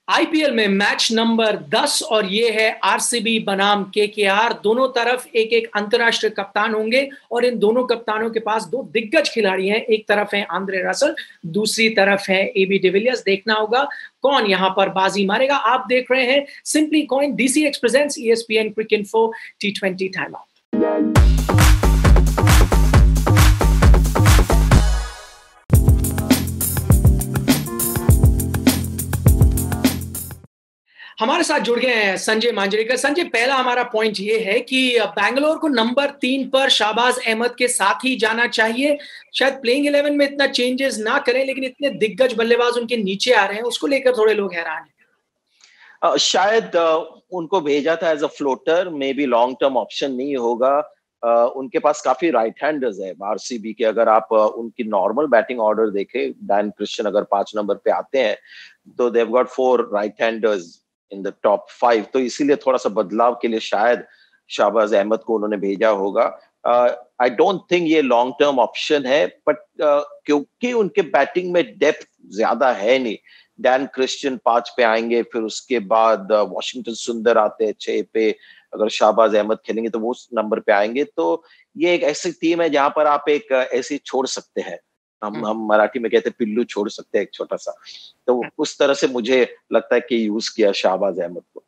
IPL में match number 10 और ये है आरसीबी बनाम केकेआर। दोनों तरफ एक एक अंतरराष्ट्रीय कप्तान होंगे और इन दोनों कप्तानों के पास दो दिग्गज खिलाड़ी हैं। एक तरफ है आंद्रे रसल, दूसरी तरफ है एबी डिविलियर्स। देखना होगा कौन यहां पर बाजी मारेगा। आप देख रहे हैं simply CoinDCX presents ESPN Cricinfo T20 time out. हमारे साथ जुड़ गए हैं संजय मांजरेकर। संजय, पहला हमारा पॉइंट ये है कि बैंगलोर को नंबर 3 पर शाहबाज अहमद के साथ ही जाना चाहिए। शायद प्लेइंग 11 में इतना चेंजेस ना करें, लेकिन इतने दिग्गज बल्लेबाज उनके नीचे आ रहे हैं, उसको लेकर थोड़े लोग हैरान हैं। शायद उनको भेजा था as a floater, may be long term option नहीं होगा। उनके पास काफी राइट हैंडर्स है आरसीबी के। अगर आप उनकी नॉर्मल बैटिंग ऑर्डर देखें, डैन क्रिश्चियन अगर 5 नंबर पे आते हैं तो they've got 4 right handers in the top 5, तो इसीलिए थोड़ा सा बदलाव के लिए शायद शाहबाज अहमद को उन्होंने भेजा होगा। आई डोंट थिंक ये लॉन्ग टर्म ऑप्शन है, बट क्योंकि उनके बैटिंग में डेप्थ ज्यादा है नहीं। डैन क्रिश्चियन 5 पे आएंगे, फिर उसके बाद वॉशिंगटन सुंदर आते हैं 6 पे। अगर शाहबाज अहमद खेलेंगे तो वो उस नंबर पे आएंगे। तो ये एक ऐसी टीम है जहां पर आप एक ऐसी छोड़ सकते हैं, हम मराठी में कहते हैं पिल्लू छोड़ सकते हैं, एक छोटा सा। तो उस तरह से मुझे लगता है कि यूज किया शाहबाज अहमद को।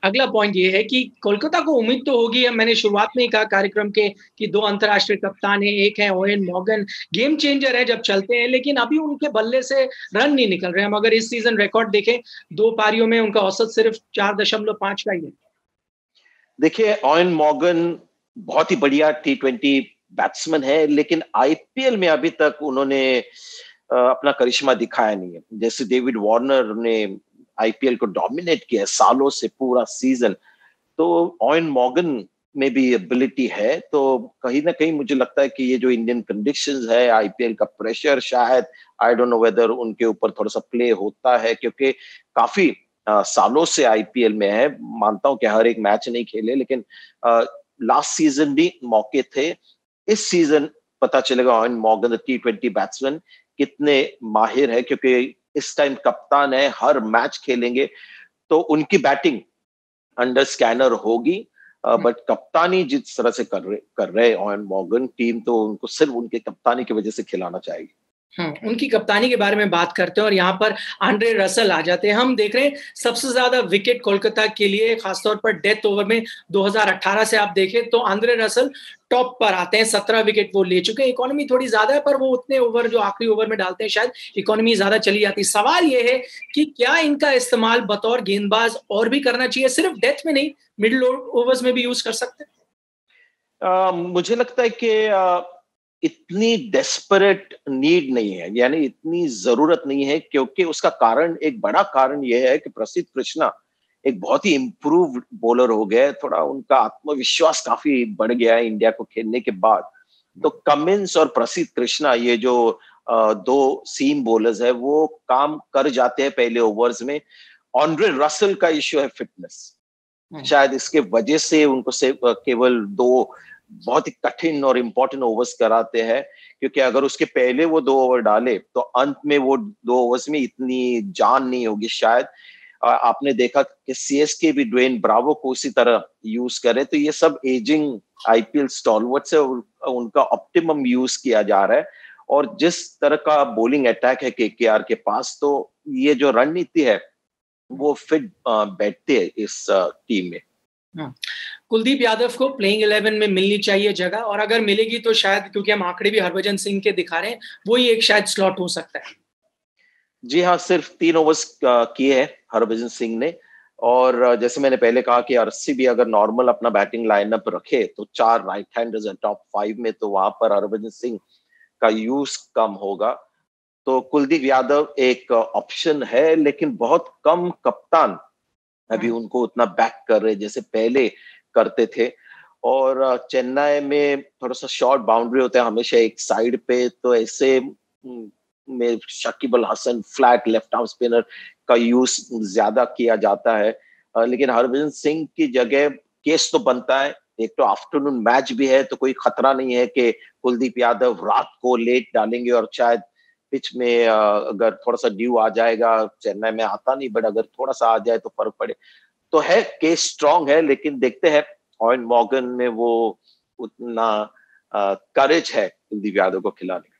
अगला पॉइंट ये है कि कोलकाता को उम्मीद तो होगी, अब मैंने शुरुआत में ही कहा कार्यक्रम के कि 2 अंतरराष्ट्रीय कप्तान हैं। एक है ओवेन मॉर्गन, गेम चेंजर है जब चलते हैं, लेकिन अभी उनके बल्ले से रन नहीं निकल रहे हैं। हम अगर इस सीजन रिकॉर्ड देखें, 2 पारियों में उनका औसत सिर्फ 4.5 का ही है। देखिए, ओवेन मॉर्गन बहुत ही बढ़िया T20 बैट्समैन है, लेकिन आईपीएल में अभी तक उन्होंने अपना करिश्मा दिखाया नहीं है। जैसे डेविड वार्नर ने आईपीएल को डोमिनेट किया सालों से, पूरा सीजन। तो ओवेन मॉर्गन में भी एबिलिटी है। तो कहीं ना कहीं मुझे लगता है कि ये जो इंडियन कंडीशंस है, आईपीएल का प्रेशर, शायद आई डोंट नो वेदर उनके ऊपर थोड़ा सा प्ले होता है, क्योंकि काफी सालों से आईपीएल में है। मानता हूं कि हर एक मैच नहीं खेले, लेकिन लास्ट सीजन भी मौके थे। इस सीजन पता चलेगा ओवेन मॉर्गन T20 बैट्समैन कितने माहिर है, क्योंकि इस टाइम कप्तान है, हर मैच खेलेंगे। तो उनकी बैटिंग अंडर स्कैनर होगी, बट कप्तानी जिस तरह से कर रहे ओवेन मॉर्गन, टीम तो उनको सिर्फ उनके कप्तानी की वजह से खिलाना चाहेगी। उनकी कप्तानी के बारे में बात करते हैं और यहाँ पर आंद्रे रसल आ जाते हैं। हम देख रहे हैं सबसे ज्यादा विकेट कोलकाता के लिए, खासतौर पर डेथ ओवर में 2018 से आप देखें तो आंद्रे रसल टॉप पर आते हैं। 17 विकेट वो ले चुके हैं। इकोनॉमी थोड़ी ज्यादा है, पर वो उतने ओवर जो आखिरी ओवर में डालते हैं, शायद इकोनॉमी ज्यादा चली जाती है। सवाल ये है कि क्या इनका इस्तेमाल बतौर गेंदबाज और भी करना चाहिए, सिर्फ डेथ में नहीं, मिडिल ओवर्स में भी यूज कर सकते हैं? मुझे लगता है कि इतनी डेस्परेट नीड नहीं है, यानी इतनी जरूरत नहीं है, क्योंकि उसका कारण, एक बड़ा कारण यह है कि प्रसिद्ध कृष्णा एक बहुत ही इम्प्रूव्ड बॉलर हो गया है। थोड़ा उनका आत्मविश्वास काफी बढ़ गया है इंडिया को खेलने के बाद। तो कमिंस और प्रसिद्ध कृष्णा, ये जो 2 सीम बॉलर्स है, वो काम कर जाते हैं पहले ओवर्स में। आंद्रे रसल का इश्यू है फिटनेस, शायद इसके वजह से उनको से केवल 2 बहुत ही कठिन और इंपॉर्टेंट ओवर्स कराते हैं, क्योंकि अगर उसके पहले वो 2 ओवर डाले तो अंत में वो 2 ओवर्स में इतनी जान नहीं होगी शायद। आपने देखा कि सीएसके भी ड्वेन ब्रावो को उसी तरह यूज करे। तो ये सब एजिंग आईपीएल स्टॉलवर्ड्स है, उनका ऑप्टिमम यूज किया जा रहा है। और जिस तरह का बॉलिंग अटैक है केकेआर के पास, तो ये जो रणनीति है वो फिट बैठते हैं इस टीम में। कुलदीप यादव को प्लेइंग 11 में मिलनी चाहिए जगह, और अगर मिलेगी तो शायद, क्योंकि हम आंकड़े भी हरभजन सिंह के दिखा रहे हैं, वही एक शायद स्लॉट हो सकता है। जी हाँ, सिर्फ 3 ओवर्स किए हैं हरभजन सिंह ने। और जैसे मैंने पहले कहा कि आरसीबी अगर नॉर्मल अपना बैटिंग लाइनअप रखे तो 4 राइट हैंडर्स हैं टॉप 5 में, तो वहां पर हरभजन सिंह का यूज कम होगा। तो कुलदीप यादव एक ऑप्शन है, लेकिन बहुत कम कप्तान अभी उनको उतना बैक कर रहे जैसे पहले करते थे। और चेन्नई में थोड़ा सा शॉर्ट बाउंड्री होता है हमेशा एक साइड पे, तो ऐसे में Shakib Al Hasan flat left arm spinner का यूज ज्यादा किया जाता है। लेकिन हरभजन सिंह की जगह केस तो बनता है, एक तो आफ्टरनून मैच भी है, तो कोई खतरा नहीं है कि कुलदीप यादव रात को लेट डालेंगे और शायद पिच में अगर थोड़ा सा ड्यू आ जाएगा, चेन्नई में आता नहीं, बट अगर थोड़ा सा आ जाए तो फर्क पड़े। तो है, केस स्ट्रांग है, लेकिन देखते हैं ऑयन मॉर्गन में वो उतना करेज है कुलदीप यादव को खिलाने का।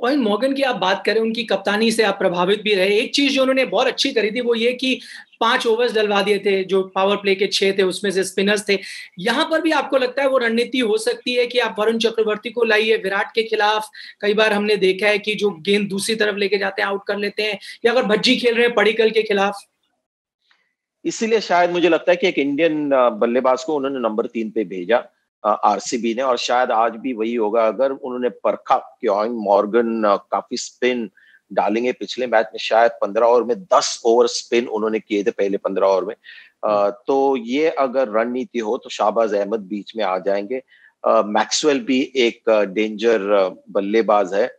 ऑयन मॉर्गन की आप बात करें, उनकी कप्तानी से आप प्रभावित भी रहे। एक चीज जो उन्होंने बहुत अच्छी करी थी वो ये कि 5 ओवर्स डलवा दिए थे, जो पावर प्ले के 6 थे उसमें से स्पिनर्स थे। यहाँ पर भी आपको लगता है वो रणनीति हो सकती है कि आप वरुण चक्रवर्ती को लाइए विराट के खिलाफ? कई बार हमने देखा है कि जो गेंद दूसरी तरफ लेके जाते हैं आउट कर लेते हैं, या अगर भज्जी खेल रहे हैं पडिक्कल के खिलाफ। इसीलिए शायद मुझे लगता है कि एक इंडियन बल्लेबाज को उन्होंने नंबर 3 पे भेजा आरसीबी ने, और शायद आज भी वही होगा। अगर उन्होंने परखा कि ऑयन मॉर्गन काफी स्पिन डालेंगे, पिछले मैच में शायद 15 ओवर में 10 ओवर स्पिन उन्होंने किए थे पहले 15 ओवर में, तो ये अगर रणनीति हो तो शाहबाज अहमद बीच में आ जाएंगे। मैक्सवेल भी एक डेंजर बल्लेबाज है।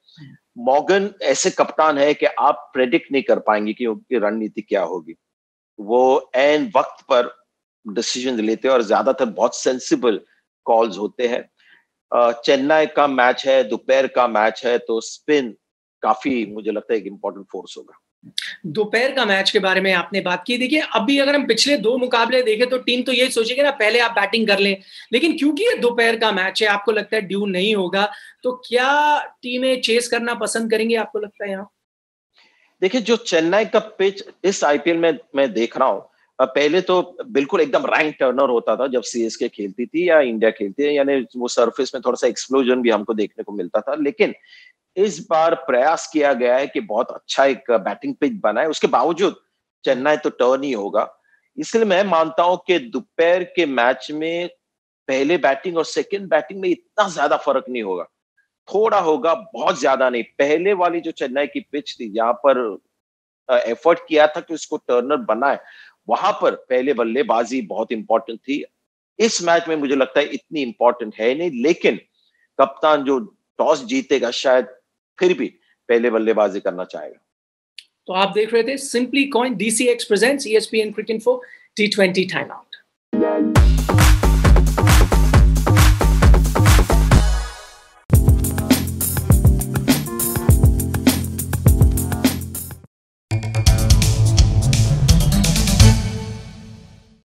मॉर्गन ऐसे कप्तान है कि आप प्रेडिक्ट नहीं कर पाएंगे कि उनकी रणनीति क्या होगी। वो एन वक्त पर डिसीजन लेते हैं और ज्यादातर बहुत सेंसिबल कॉल्स होते हैं। चेन्नई का मैच है, दोपहर का मैच है, तो स्पिन काफी मुझे लगता है एक इंपॉर्टेंट फोर्स होगा। दोपहर का मैच के बारे में आपने बात की। देखिए, अभी अगर हम पिछले 2 मुकाबले देखें तो टीम तो यही सोचेगी ना पहले आप बैटिंग कर लें, लेकिन क्योंकि ये दोपहर का मैच है, आपको लगता है ड्यू नहीं होगा, तो क्या टीमें चेस करना पसंद करेंगी, आपको लगता है यहाँ? देखिए, जो चेन्नई का पिच इस आईपीएल में मैं देख रहा हूँ, पहले तो बिल्कुल एकदम रैंक टर्नर होता था जब सीएसके खेलती थी या इंडिया खेलती है, यानी वो सरफेस में थोड़ा सा एक्सप्लोजन भी हमको देखने को मिलता था। लेकिन इस बार प्रयास किया गया है कि बहुत अच्छा एक बैटिंग पिच बनाए, उसके बावजूद चेन्नई तो टर्न ही होगा। इसलिए मैं मानता हूं कि दोपहर के मैच में पहले बैटिंग और सेकंड बैटिंग में इतना ज्यादा फर्क नहीं होगा, थोड़ा होगा, बहुत ज्यादा नहीं। पहले वाली जो चेन्नई की पिच थी, जहां पर एफर्ट किया था कि उसको टर्नर बनाए, वहां पर पहले बल्लेबाजी बहुत इंपॉर्टेंट थी। इस मैच में मुझे लगता है इतनी इंपॉर्टेंट है नहीं, लेकिन कप्तान जो टॉस जीतेगा शायद फिर भी पहले बल्लेबाजी करना चाहेगा। तो आप देख रहे थे simply CoinDCX presents ESPN cricket info T20 time out.